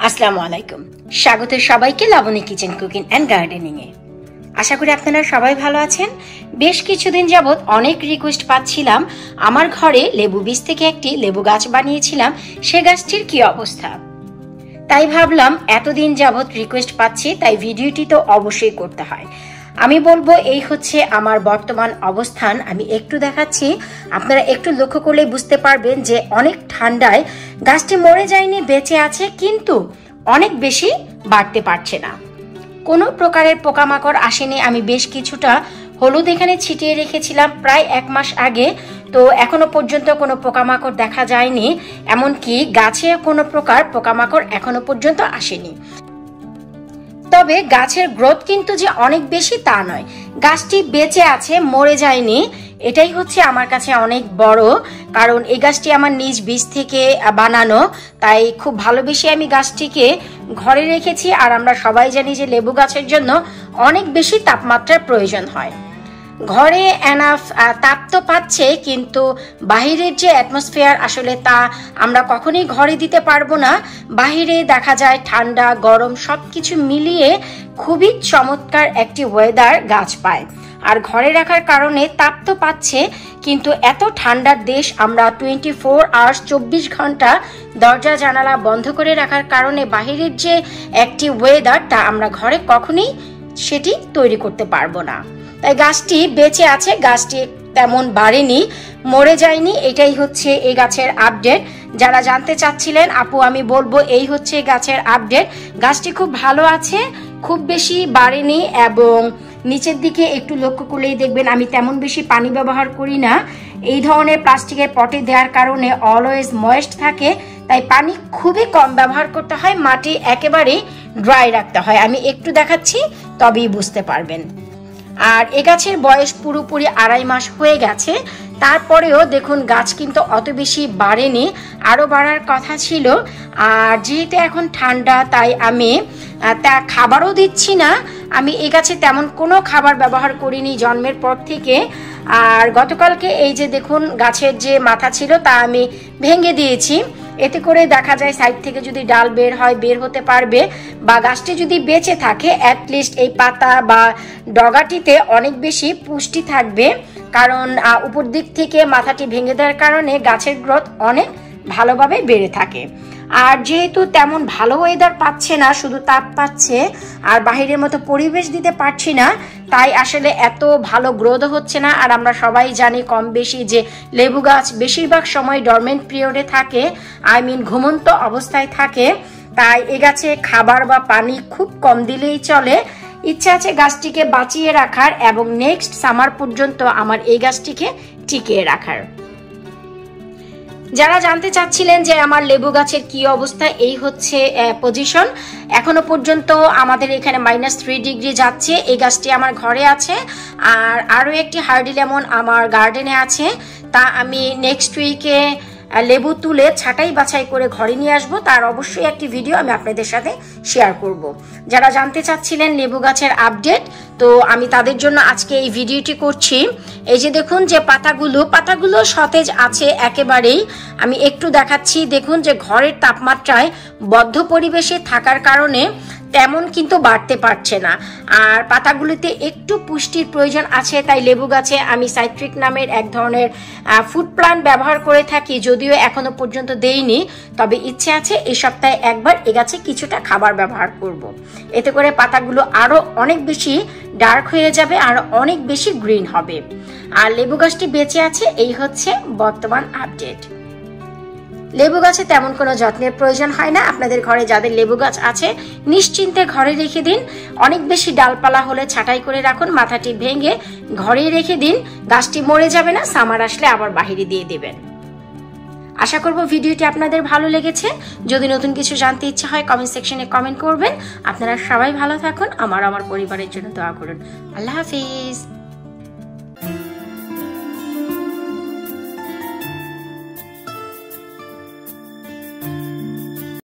আসসালামু আলাইকুম। স্বাগত সবাইকে Laboni kitchen cooking and gardening এ। আশা করি আপনারা সবাই ভালো আছেন। বেশ কিছুদিন যাবত অনেক রিকোয়েস্ট পাচ্ছিলাম আমার ঘরে লেবু বীজ থেকে একটি লেবু গাছ বানিয়েছিলাম, সে গাছটির কি অবস্থা। তাই ভাবলাম এতদিন যাবত রিকোয়েস্ট পাচ্ছি, তাই ভিডিওটি তো অবশ্যই করতে হয়। আমি বলবো এই হচ্ছে আমার বর্তমান অবস্থান। আমি একটু দেখাচ্ছি, আপনারা একটু লক্ষ্য করলে বুঝতে পারবেন যে অনেক ঠান্ডায় গাছটি মরে যায়নি, বেঁচে আছে, কিন্তু অনেক বেশি বাড়তে পারছে না। কোনো প্রকারের পোকামাকড় আসেনি। আমি বেশ কিছুটা হলুদ এখানে ছিটিয়ে রেখেছিলাম প্রায় 1 মাস আগে, তো এখনো পর্যন্ত কোনো পোকামাকড় দেখা যায়নি, এমনকি গাছে কোনো প্রকার পোকামাকড় এখনো পর্যন্ত আসেনি। তবে গাছের গ্রোথ কিন্তু যে অনেক বেশি তা নয়, গাছটি বেঁচে আছে, মরে যায়নি, এটাই হচ্ছে আমার কাছে অনেক বড়। কারণ এই গাছটি আমার নিজ বীজ থেকে বানানো, তাই খুব ভালোবেসে আমি গাছটিকে ঘরে রেখেছি। আর আমরা সবাই জানি যে লেবু গাছের জন্য অনেক বেশি তাপমাত্রার প্রয়োজন হয়। ঘরে এনাফ তাপ তো পাচ্ছে, কিন্তু বাহিরের যে অ্যাটমসফিয়ার আসলে তা আমরা কখনোই ঘরে দিতে পারবো না। বাহিরে দেখা যায় ঠান্ডা গরম সবকিছু মিলিয়ে খুবই চমৎকার একটি ওয়েদার গাছ পায়। আর ঘরে রাখার কারণে তাপ তো পাচ্ছে, কিন্তু এত ঠান্ডার দেশ আমরা 24 আওয়ার্স 24 ঘন্টা দরজা জানালা বন্ধ করে রাখার কারণে বাহিরের যে একটি ওয়েদার তা আমরা ঘরে কখনোই সেটি তৈরি করতে পারবো না। তাই গাছটি বেঁচে আছে, গাছটি তেমন বাড়েনি, মরে যায়নি। এটাই হচ্ছে এই গাছের আপডেট। যারা জানতে চাচ্ছিলেন আপু, আমি বলবো এই হচ্ছে গাছের আপডেট। গাছটি খুব ভালো আছে, খুব বেশি বাড়েনি, এবং নিচের দিকে একটু লক্ষ্য করলেই দেখবেন আমি তেমন বেশি পানি ব্যবহার করি না। এই ধরনের প্লাস্টিকের পটে দেওয়ার কারণে অলওয়েজ ময়েস্ট থাকে, তাই পানি খুবই কম ব্যবহার করতে হয়, মাটি একেবারেই ড্রাই রাখতে হয়। আমি একটু দেখাচ্ছি, তবেই বুঝতে পারবেন। আর এ গাছের বয়স পুরোপুরি 2.5 মাস হয়ে গেছে, তারপরেও দেখুন গাছ কিন্তু অত বেশি বাড়েনি, আরও বাড়ার কথা ছিল। আর যেহেতু এখন ঠান্ডা, তাই আমি তা খাবারও দিচ্ছি না। আমি এই গাছে তেমন কোনো খাবার ব্যবহার করিনি জন্মের পর থেকে। আর গতকালকে এই যে দেখুন গাছের যে মাথা ছিল তা আমি ভেঙে দিয়েছি, এতে করে দেখা যায় সাইড থেকে যদি ডাল বের হয় বের হতে পারবে, বা গাছটি যদি বেঁচে থাকে অ্যাটলিস্ট এই পাতা বা ডগাটিতে অনেক বেশি পুষ্টি থাকবে। কারণ উপর দিক থেকে মাথাটি ভেঙে দেওয়ার কারণে গাছের গ্রোথ অনেক ভালোভাবে বেড়ে থাকে। আর যেহেতু তেমন ভালো ওয়েদার পাচ্ছে না, শুধু তাপ পাচ্ছে আর বাহিরের মতো পরিবেশ দিতে পারছি না, তাই আসলে এত ভালো গ্রোথ হচ্ছে না। আর আমরা সবাই জানি কম বেশি যে লেবু গাছ বেশিরভাগ সময় ডরমেন্ট পিরিয়ডে থাকে, ঘুমন্ত অবস্থায় থাকে। তাই এ গাছে খাবার বা পানি খুব কম দিলেই চলে। ইচ্ছা আছে গাছটিকে বাঁচিয়ে রাখার এবং নেক্সট সামার পর্যন্ত আমার এই গাছটিকে টিকিয়ে রাখার। যারা জানতে চাচ্ছিলেন যে আমার লেবু গাছের কি অবস্থা, এই হচ্ছে পজিশন। এখনো পর্যন্ত আমাদের এখানে -3 ডিগ্রি যাচ্ছে। এই গাছটি আমার ঘরে আছে, আর আরও একটি হার্ডি লেমন আমার গার্ডেনে আছে। তা আমি নেক্সট উইকে লেবু তুলে ছাঁটাই বাছাই করে ঘরে নিয়ে আসবো, তার অবশ্যই একটি ভিডিও আমি আপনাদের সাথে শেয়ার করব। যারা জানতে চাচ্ছিলেন লেবু গাছের আপডেট, তো আমি তাদের জন্য আজকে এই ভিডিওটি করছি। এই যে দেখুন যে পাতাগুলো সতেজ আছে একেবারেই। আমি একটু দেখাচ্ছি, দেখুন যে ঘরের তাপমাত্রায় বদ্ধ পরিবেশে থাকার কারণে তেমন কিন্তু বাড়তে পারছে না। আর পাতাগুলিতে একটু পুষ্টির প্রয়োজন আছে, তাই লেবু গাছে আমি সাইট্রিক নামের এক ধরনের ফুড প্লান্ট ব্যবহার করে থাকি, যদিও এখনো পর্যন্ত দেইনি। তবে ইচ্ছে আছে এই সপ্তাহে একবার এ গাছে কিছুটা খাবার ব্যবহার করব। এতে করে পাতাগুলো আরো অনেক বেশি ডার্ক হয়ে যাবে আর অনেক বেশি গ্রিন হবে। আর লেবু গাছটি বেঁচে আছে, এই হচ্ছে বর্তমান আপডেট। লেবু গাছে তেমন কোনো যত্নের প্রয়োজন হয় না। আপনাদের ঘরে যাদের লেবু গাছ আছে নিশ্চিন্তে ঘরে রেখে দিন। অনেক বেশি ডালপালা হলে ছাঁটাই করে রাখুন, মাথাটি ভেঙে ঘরে রেখে দিন, গাছটি মরে যাবে না। সামার আসলে আবার বাহিরে দিয়ে দেবেন। আশা করব ভিডিওটি আপনাদের ভালো লেগেছে। যদি নতুন কিছু জানতে ইচ্ছা হয় কমেন্ট সেকশনে কমেন্ট করবেন। আপনারা সবাই ভালো থাকুন, আমার পরিবারের জন্য দোয়া করুন। আল্লাহ হাফিজ।